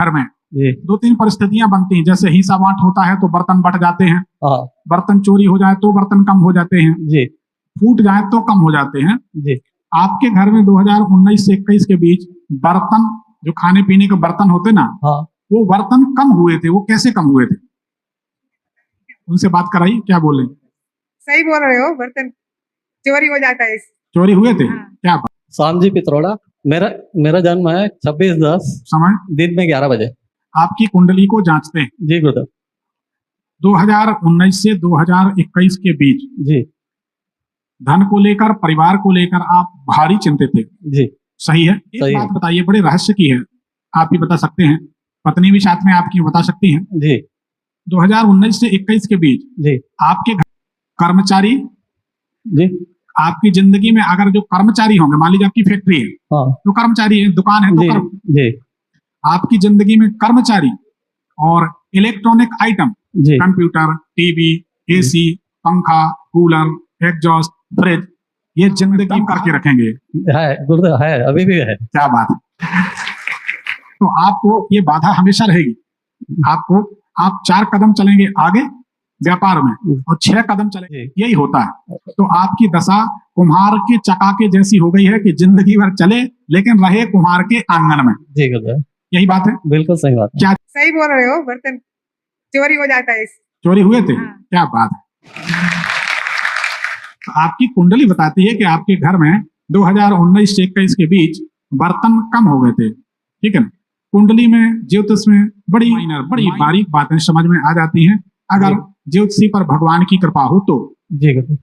घर में जी। दो तीन परिस्थितियां बनती हैं, जैसे हिंसा बांट होता है तो बर्तन बट जाते हैं, हाँ बर्तन चोरी हो जाए तो बर्तन कम हो जाते हैं, जी फूट जाए तो कम हो जाते हैं। जी। आपके घर में 2019 से 21 के बीच बर्तन, जो खाने पीने के बर्तन होते ना, हाँ वो बर्तन कम हुए थे, वो कैसे कम हुए थे? उनसे बात कराइए, क्या बोले? सही बोल रहे हो, बर्तन चोरी हो जाता है। चोरी हुए थे? हाँ। क्या बात? शाम जी पित्रोड़ा। मेरा मेरा जन्म है 26/10 समय? दिन में 11 बजे। आपकी कुंडली को जांचते हैं। जी गुरुदेव। 2019 से 2021 के बीच जी धन को लेकर, परिवार को लेकर आप भारी चिंतित थे, जी सही है? एक सही है। बात बताइए, बड़े रहस्य की है, आप ही बता सकते हैं, पत्नी भी साथ में आपकी बता सकती हैं। जी 2019 से 21 के बीच जी आपके घर कर्मचारी, जी। आपकी जिंदगी में अगर जो कर्मचारी होंगे, मान लीजिए आपकी फैक्ट्री है हाँ तो कर्मचारी है, दुकान है तो जी जी आपकी जिंदगी में कर्मचारी और इलेक्ट्रॉनिक आइटम, जी कंप्यूटर, टीवी, एसी, पंखा, कूलर, एग्जॉस्ट, फ्रिज, ये जिंदगी करके रखेंगे। है गुरुदेव, है अभी भी है। क्या बात है! तो आपको ये बाधा हमेशा रहेगी। आपको, आप 4 कदम चलेंगे आगे व्यापार में और 6 कदम चलेंगे, यही होता है। तो आपकी दशा कुम्हार के चकाके जैसी हो गई है कि जिंदगी भर चले लेकिन रहे कुम्हार के आंगन में। जी गुरुदेव, यही बात है। बिल्कुल सही बात है। क्या सही बोल रहे हो, बर्तन चोरी हो जाता है। चोरी हुए थे? हाँ। क्या बात है! तो आपकी कुंडली बताती है कि आपके घर में 2019 से 21 के बीच बर्तन कम हो गए थे, ठीक है ना? कुंडली में, ज्योतिष में बड़ी बारीक बातें समझ में आ जाती हैं अगर ज्योतिषी पर भगवान की कृपा हो तो। जी गुरुदेव।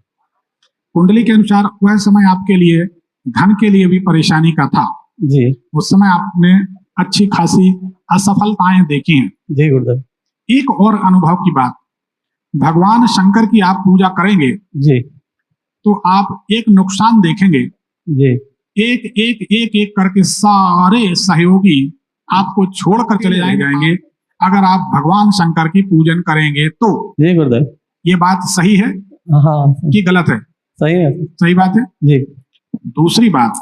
कुंडली के अनुसार वह समय आपके लिए धन के लिए भी परेशानी का था। जी उस समय आपने अच्छी खासी असफलताएं देखी हैं। जी गुरुदेव। एक और अनुभव की बात, भगवान शंकर की आप पूजा करेंगे जी तो आप एक नुकसान देखेंगे, जी एक एक एक एक करके सारे सहयोगी आपको छोड़कर चले जाएंगे अगर आप भगवान शंकर की पूजन करेंगे तो। जी गुरुदेव। ये बात सही है हाँ कि गलत है? सही है। सही बात है। जी दूसरी बात,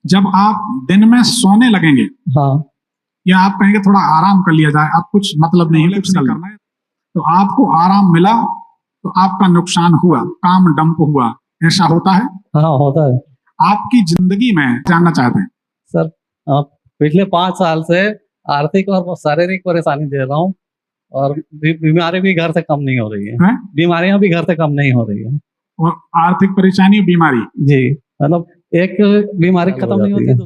जब आप दिन में सोने लगेंगे हाँ या आप कहेंगे थोड़ा आराम कर लिया जाए, आप कुछ मतलब नहीं है, कुछ नहीं करना है, तो आपको आराम मिला तो आपका नुकसान हुआ, काम डंप हुआ, ऐसा होता है? हाँ होता है। आपकी जिंदगी में जानना चाहते हैं सर, आप पिछले 5 साल से आर्थिक और शारीरिक परेशानी दे रहा हूँ और बीमारी भी घर से कम नहीं हो रही है। हैं? बीमारियां भी घर से कम नहीं हो रही है। और आर्थिक परेशानी, बीमारी, जी मतलब एक बीमारी खत्म नहीं होती है।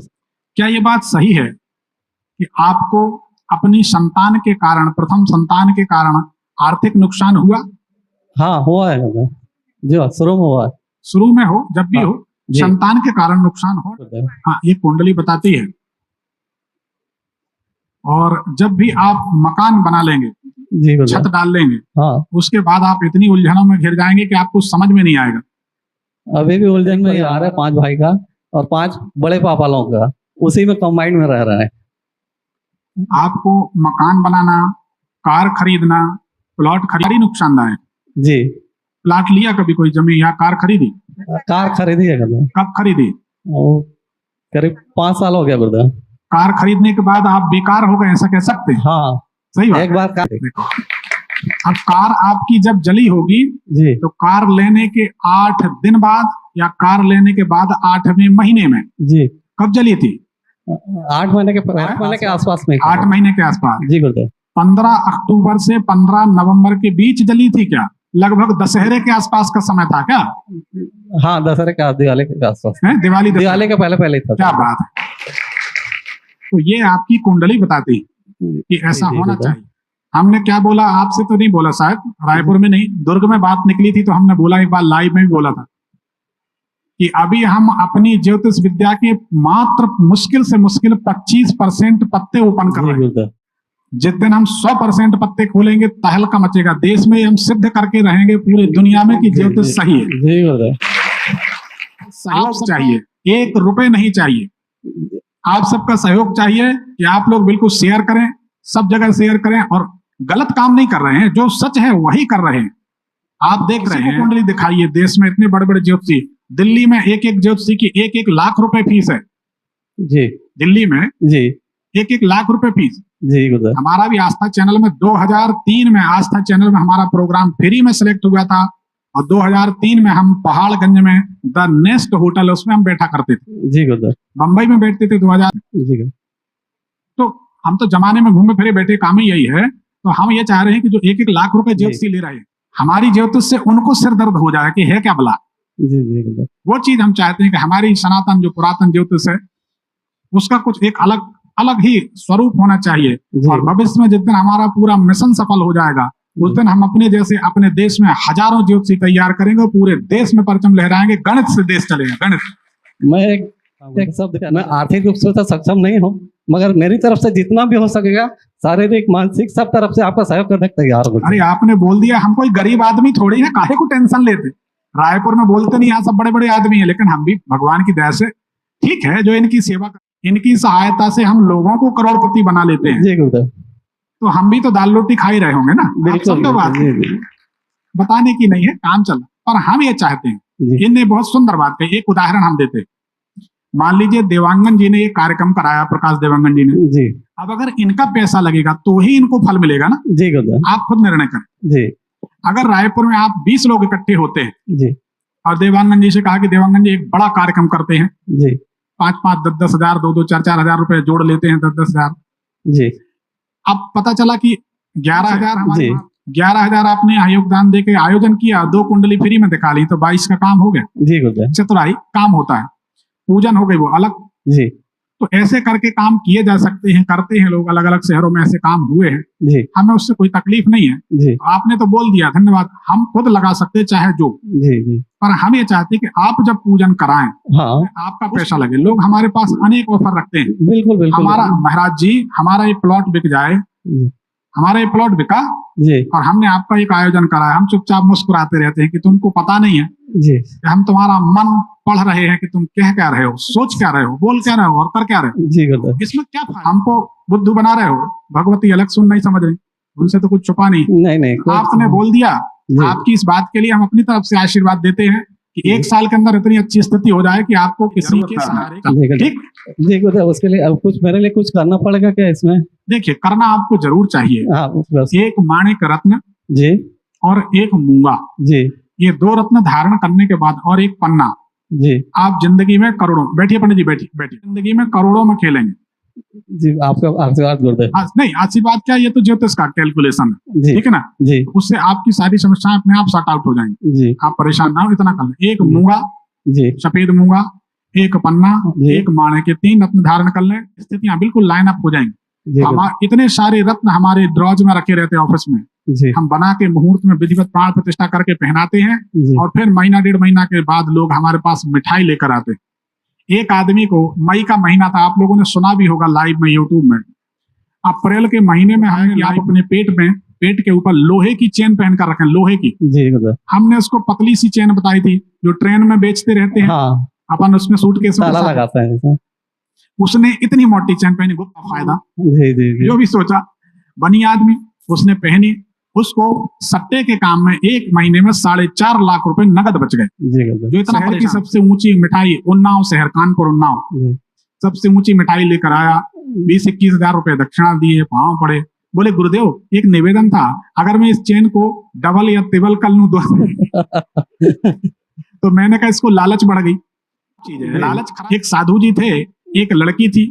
क्या ये बात सही है कि आपको अपनी संतान के कारण, प्रथम संतान के कारण आर्थिक नुकसान हुआ? हाँ हुआ है जो शुरू में हुआ है। शुरू में हो, जब भी हाँ, हो, जी। संतान के कारण नुकसान हो। हाँ, ये कुंडली बताती है। और जब भी आप मकान बना लेंगे, जी छत डाल लेंगे, हाँ उसके बाद आप इतनी उलझनों में घिर जाएंगे कि आपको समझ में नहीं आएगा। अभी भी उलझन में आ रहा है 5 भाई का और 5 बड़े पापा लोगों का, उसी में कंबाइंड में रह रहा है। आपको मकान बनाना, कार खरीदना, प्लॉट खरीदी नुकसानदायक। जी प्लॉट लिया कभी कोई जमीन या कार खरीदी? कार खरीदी है गुरुदेव, कब खरीदी? और करीब 5 साल हो गया गुरुदेव। कार खरीदने के बाद आप बेकार हो गए, ऐसा कह सकते हैं? हाँ सही बात। एक बार कार। देखो, अब कार आपकी जब जली होगी जी तो कार लेने के 8 दिन बाद या कार लेने के बाद 8वें महीने में, जी कब जली थी? 8 महीने के आसपास में। 8 महीने के आसपास। जी गुरुदेव। 15 अक्टूबर से 15 नवंबर के बीच जली थी क्या? लगभग दशहरे के आसपास का समय था क्या? हाँ दशहरे के दिवाली के आसपास। है? दिवाली के पहले ही था। क्या बात है! तो ये आपकी कुंडली बताती है कि ऐसा होना चाहिए। हमने क्या बोला, आपसे तो नहीं बोला, शायद रायपुर में नहीं, दुर्ग में बात निकली थी तो हमने बोला, एक बार लाइव में भी बोला था कि अभी हम अपनी ज्योतिष विद्या के मात्र मुश्किल से मुश्किल 25% पत्ते ओपन कर रहे हैं। जिस दिन हम 100% पत्ते खोलेंगे तहलका मचेगा देश में। हम सिद्ध करके रहेंगे पूरी दुनिया में कि ज्योतिष सही है। सहयोग चाहिए, 1 रुपए नहीं चाहिए, आप सबका सहयोग चाहिए कि आप लोग बिल्कुल शेयर करें, सब जगह शेयर करें और गलत काम नहीं कर रहे हैं, जो सच है वही कर रहे हैं। आप देख रहे हैं, कुंडली दिखाइए, देश में इतने बड़े बड़े ज्योतिषी, दिल्ली में एक एक ज्योतिषी की 1-1 लाख रुपए फीस है। जी दिल्ली में जी 1-1 लाख रुपए फीस। जी गुरुदेव। हमारा भी आस्था चैनल में 2003 में आस्था चैनल में हमारा प्रोग्राम फ्री में सिलेक्ट हुआ था, और 2003 में हम पहाड़गंज में द नेस्ट होटल उसमें हम बैठा करते थे। जी गुरुदेव। बंबई में बैठते थे 2000। जी गुरुदेव। तो हम तो जमाने में घूमे फिरे बैठे, काम ही यही है। तो हम ये चाह रहे हैं कि जो 1-1 लाख रुपए ज्योतिषी ले रहे हैं, हमारी ज्योतिष से उनको सिर दर्द हो जाए कि है क्या भला। जी जी गुरुदेव। वो चीज हम चाहते हैं कि हमारी सनातन जो पुरातन ज्योतिष है उसका कुछ एक अलग अलग ही स्वरूप होना चाहिए। जी। और भविष्य में जिस दिन हमारा पूरा मिशन सफल हो जाएगा, उस दिन हम अपने जैसे अपने देश में हजारों ज्योतिषी तैयार करेंगे, पूरे देश में परचम लहराएंगे, गणित से देश चलेगा। गणित। मैं एक शब्द, मैं आर्थिक रूप से तो सक्षम नहीं हूँ, मगर मेरी तरफ से जितना भी हो सकेगा शारीरिक मानसिक सब तरफ से आपका सहयोग करने को तैयार हूँ। अरे आपने बोल दिया, हम कोई गरीब आदमी थोड़ी है, काहे को टेंशन लेते। रायपुर में बोलते नहीं, यहाँ सब बड़े बड़े आदमी है, लेकिन हम भी भगवान की दया से ठीक है, जो इनकी सेवा, इनकी सहायता से हम लोगों को करोड़पति बना लेते हैं। जी गुरुदेव। तो हम भी तो दाल रोटी खा ही रहे होंगे ना। आप समझो बात, जी जी बताने की नहीं है, काम चल रहा। पर हम ये चाहते हैं, जी। इनने बहुत सुंदर बात कही। एक उदाहरण हम देते, मान लीजिए देवांगन जी ने ये कार्यक्रम कराया, प्रकाश देवांगन जी ने। जी अब अगर इनका पैसा लगेगा तो ही इनको फल मिलेगा ना। जी गुरुदेव। आप खुद निर्णय करें। जी अगर रायपुर में आप 20 लोग इकट्ठे होते हैं जी और देवांगन जी से कहा कि देवांगन जी एक बड़ा कार्यक्रम करते हैं, जी 5-5, 10-10 हजार, 2-2, 4-4 हजार रुपए जोड़ लेते हैं, 10-10 हजार। जी अब पता चला कि 11,000 हमारे जी। 11,000 आपने योगदान दे के आयोजन किया, 2 कुंडली फ्री में दिखा ली, तो 22 का काम हो गया। जी गुरुदेव। चतुराई काम होता है, पूजन हो गई वो अलग। जी तो ऐसे करके काम किए जा सकते हैं, करते हैं लोग, अलग अलग शहरों में ऐसे काम हुए हैं, जी हमें उससे कोई तकलीफ नहीं है। जी आपने तो बोल दिया, धन्यवाद। हम खुद लगा सकते हैं चाहे जो, जी जी। पर हम ये चाहते हैं कि आप जब पूजन कराएं, हाँ आपका पैसा लगे। लोग हमारे पास अनेक ऑफर रखते हैं, बिल्कुल बिल्कुल। हमारा महाराज जी हमारा ये प्लॉट बिक जाए, जी हमारा ये प्लॉट बिका जी और हमने आपका एक आयोजन कराया, हम चुपचाप मुस्कुराते रहते हैं कि तुमको पता नहीं है जी कि हम तुम्हारा मन पढ़ रहे हैं कि तुम कह क्या रहे हो, सोच क्या रहे हो, बोल क्या रहे हो और कर क्या रहे हो। जी गुरुदेव। इसमें क्या फायदा? हमको बुद्धू बना रहे हो, भगवती अलग सुन नहीं समझ रही, उनसे तो कुछ छुपा नहीं। नहीं नहीं आपने बोल दिया, जी। आपकी इस बात के लिए हम अपनी तरफ से आशीर्वाद देते हैं कि 1 साल के अंदर इतनी अच्छी स्थिति हो जाए कि आपको किसी के सहारे का। जी गुरुदेव। ठीक, जी गुरुदेव। उसके लिए अब कुछ मेरे लिए कुछ करना पड़ेगा क्या इसमें? देखिए करना आपको जरूर चाहिए। हाँ बस। एक माणिक रत्न जी और एक मूंगा, जी ये 2 रत्न धारण करने के बाद और एक पन्ना, जी आप जिंदगी में करोड़ों, बैठिए पंडित जी, बैठिए बैठिए, जिंदगी में करोड़ों में खेलेंगे। जी। आपका आशीर्वाद गुरुदेव। नहीं आशीर्वाद क्या, ये तो ज्योतिष का कैलकुलेशन है, जी ठीक है ना। जी उससे आपकी सारी समस्याएं अपने आप सॉर्ट आउट हो जाएंगी। जी आप परेशान ना हो, इतना कर लें। एक मूंगा, जी सफेद मूंगा, एक पन्ना, जी। एक माणे के 3 रत्न धारण कर लें, स्थितियां बिल्कुल लाइन अप हो जाएंगी। जी गुरुदेव। इतने सारे रत्न हमारे ड्रॉज में रखे रहते हैं ऑफिस में, जी हम बना के मुहूर्त में विधिवत प्राण प्रतिष्ठा करके पहनाते हैं, जी और फिर महीना 1.5 महीना के बाद लोग हमारे पास मिठाई लेकर आते हैं। एक आदमी को, मई का महीना था, आप लोगों ने सुना भी होगा लाइव में यूट्यूब में, अप्रैल के महीने में है कि आप अपने पेट के ऊपर लोहे की चेन पहन कर रखें, लोहे की। जी गुरुदेव। हमने उसको पतली सी चेन बताई थी जो ट्रेन में बेचते रहते हैं, हाँ अपन उसमें सूटकेस में ताला साथ- लगाते हैं इसमें। उसने इतनी मोटी चेन पहनी, गुप्त फायदा। जी जी जी जो भी सोचा, बनी आदमी, उसने पहनी, उसको सट्टे के काम में 1 महीने में 4.5 लाख रुपए नगद बच गए। जी गुरुदेव। जो इतना शहर की सबसे ऊंची मिठाई, उन्नाव शहर, कानपुर उन्नाव, जी सबसे ऊंची मिठाई लेकर आया, 20-21 हजार रुपए दक्षिणा दिए, पांव पड़े, बोले गुरुदेव एक निवेदन था, अगर मैं इस चेन को डबल या ट्रिपल कर लूं तो मैंने कहा इसको लालच बढ़ गई। चीज है लालच खराब। एक साधु जी थे, एक लड़की थी,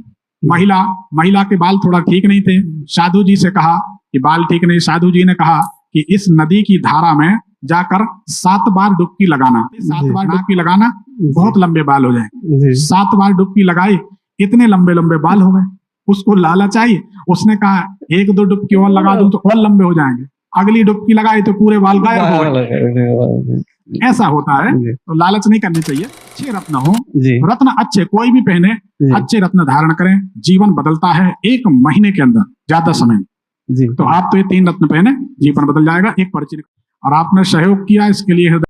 महिला के बाल थोड़ा ठीक नहीं थे। साधु जी से कहा कि बाल ठीक नहीं, साधु जी ने कहा कि इस नदी की धारा में जाकर 7 बार डुबकी लगाना, 7 बार डुबकी लगाना, बहुत लंबे बाल हो जाए। जी 7 बार डुबकी लगाई, इतने लंबे लंबे बाल हो गए। उसको लालच आई, उसने कहा 1-2 डुबकी और लगा दूं तो और लंबे हो जाएंगे। अगली डुबकी लगाई तो पूरे बाल गायब हो गए। ऐसा होता है, जी तो लालच नहीं करनी चाहिए। अच्छे रत्न हो, जी रत्न अच्छे कोई भी पहने, जी अच्छे रत्न धारण करें, जीवन बदलता है 1 महीने के अंदर, ज्यादा समय नहीं। जी। तो आप तो ये 3 रत्न पहने, जीवन बदल जाएगा। एक परिचय, और आपने सहयोग किया इसके लिए